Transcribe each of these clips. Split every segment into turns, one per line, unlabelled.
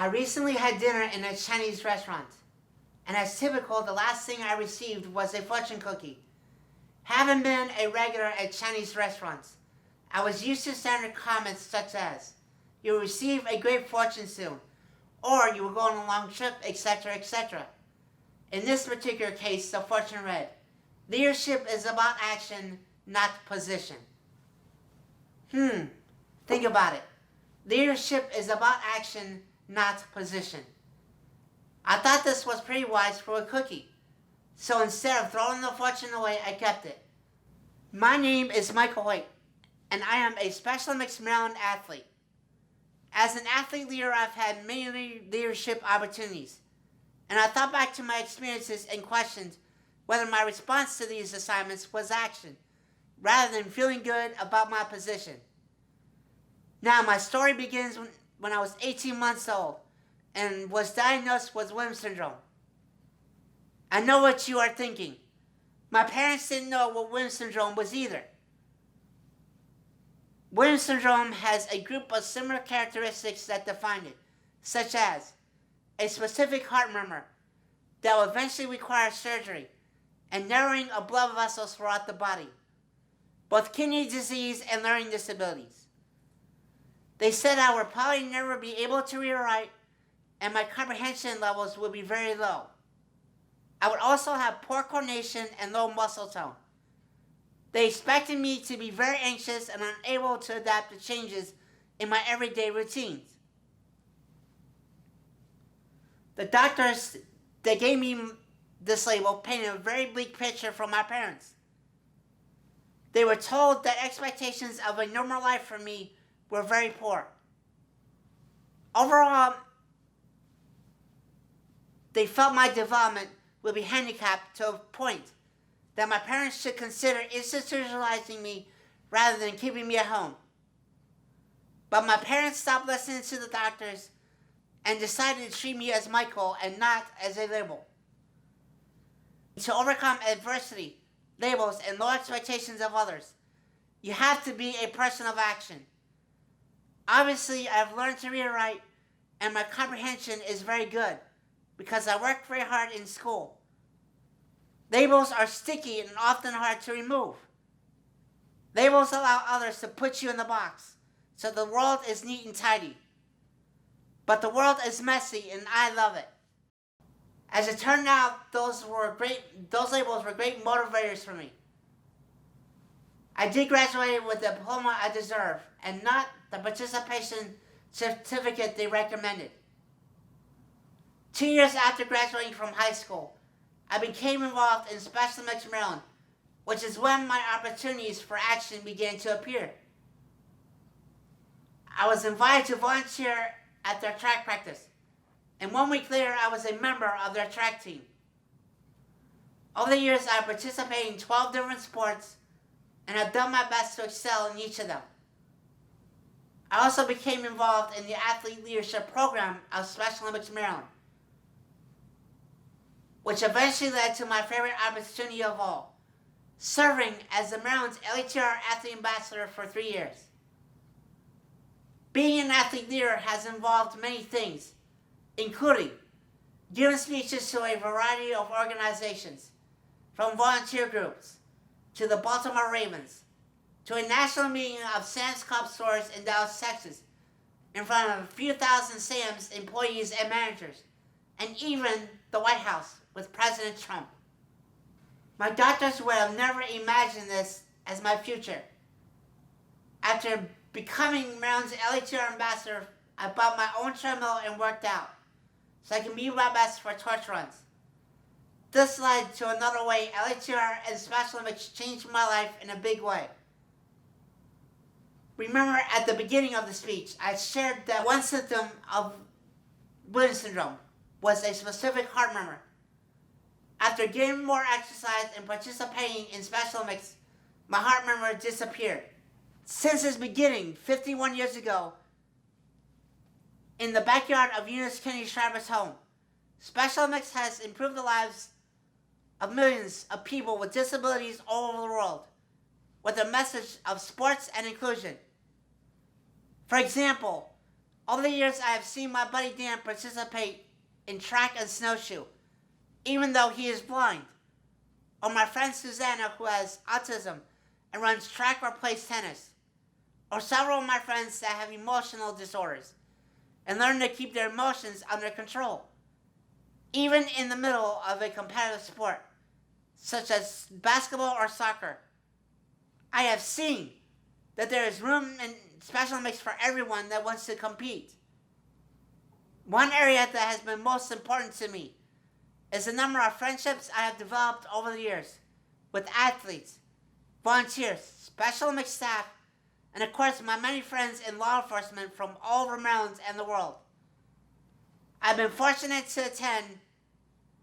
I recently had dinner in a Chinese restaurant, and as typical, the last thing I received was a fortune cookie. Having been a regular at Chinese restaurants, I was used to standard comments such as, "You will receive a great fortune soon," or "You will go on a long trip," etc., etc. In this particular case, the fortune read, "Leadership is about action, not position." Think about it. Leadership is about action, not position. I thought this was pretty wise for a cookie. So instead of throwing the fortune away, I kept it. My name is Michael Heup, and I am a Special Olympics Maryland athlete. As an athlete leader, I've had many leadership opportunities, and I thought back to my experiences and questioned whether my response to these assignments was action, rather than feeling good about my position. Now, my story begins when I was 18 months old and was diagnosed with Williams syndrome. I know what you are thinking. My parents didn't know what Williams syndrome was either. Williams syndrome has a group of similar characteristics that define it, such as a specific heart murmur that will eventually require surgery and narrowing of blood vessels throughout the body, both kidney disease and learning disabilities. They said I would probably never be able to read or write, and my comprehension levels would be very low. I would also have poor coordination and low muscle tone. They expected me to be very anxious and unable to adapt to changes in my everyday routines. The doctors that gave me this label painted a very bleak picture for my parents. They were told that expectations of a normal life for me were very poor. Overall, they felt my development would be handicapped to a point that my parents should consider institutionalizing me rather than keeping me at home. But my parents stopped listening to the doctors and decided to treat me as Michael and not as a label. To overcome adversity, labels, and low expectations of others, you have to be a person of action. Obviously, I've learned to read and write, and my comprehension is very good because I worked very hard in school. Labels are sticky and often hard to remove. Labels allow others to put you in the box, so the world is neat and tidy. But the world is messy, and I love it. As it turned out, those labels were great motivators for me. I did graduate with the diploma I deserve, and not the participation certificate they recommended. 2 years after graduating from high school, I became involved in Special Olympics Maryland, which is when my opportunities for action began to appear. I was invited to volunteer at their track practice, and 1 week later I was a member of their track team. Over the years, I participated in 12 different sports and have done my best to excel in each of them. I also became involved in the athlete leadership program of Special Olympics Maryland, which eventually led to my favorite opportunity of all, serving as the Maryland's LATR Athlete Ambassador for 3 years. Being an athlete leader has involved many things, including giving speeches to a variety of organizations, from volunteer groups to the Baltimore Ravens, to a national meeting of Sam's Club stores in Dallas, Texas, in front of a few thousand Sam's employees and managers, and even the White House with President Trump. My doctors would have never imagined this as my future. After becoming Maryland's LATR ambassador, I bought my own treadmill and worked out, so I can be my best for torch runs. This led to another way LATR and Special Olympics changed my life in a big way. Remember at the beginning of the speech, I shared that one symptom of Williams syndrome was a specific heart murmur. After getting more exercise and participating in Special Olympics, my heart murmur disappeared. Since its beginning, 51 years ago, in the backyard of Eunice Kennedy Shriver's home, Special Olympics has improved the lives of millions of people with disabilities all over the world, with a message of sports and inclusion. For example, Over the years, I have seen my buddy Dan participate in track and snowshoe, even though he is blind. Or my friend Susanna, who has autism and runs track or plays tennis. Or several of my friends that have emotional disorders and learn to keep their emotions under control, even in the middle of a competitive sport, such as basketball or soccer. I have seen that there is room and special Olympics for everyone that wants to compete. One area that has been most important to me is the number of friendships I have developed over the years with athletes, volunteers, Special Olympics staff, and of course my many friends in law enforcement from all over Maryland and the world. I've been fortunate to attend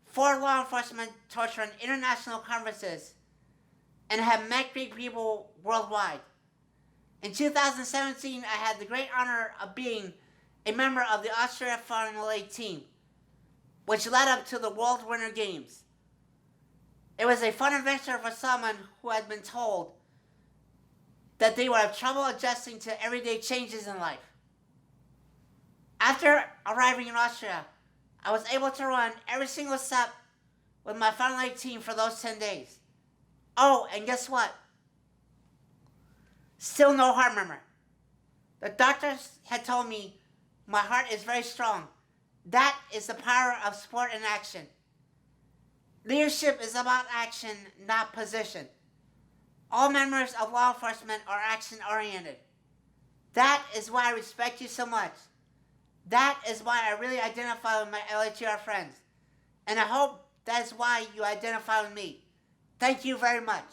4 law enforcement torture and international conferences and have met great people worldwide. In 2017, I had the great honor of being a member of the Austria Final 8 team, which led up to the World Winter Games. It was a fun adventure for someone who had been told that they would have trouble adjusting to everyday changes in life. After arriving in Austria, I was able to run every single step with my Final 8 team for those 10 days. Oh, and guess what? Still no heart murmur. The doctors had told me my heart is very strong. That is the power of sport and action. Leadership is about action, not position. All members of law enforcement are action-oriented. That is why I respect you so much. That is why I really identify with my LHR friends. And I hope that is why you identify with me. Thank you very much.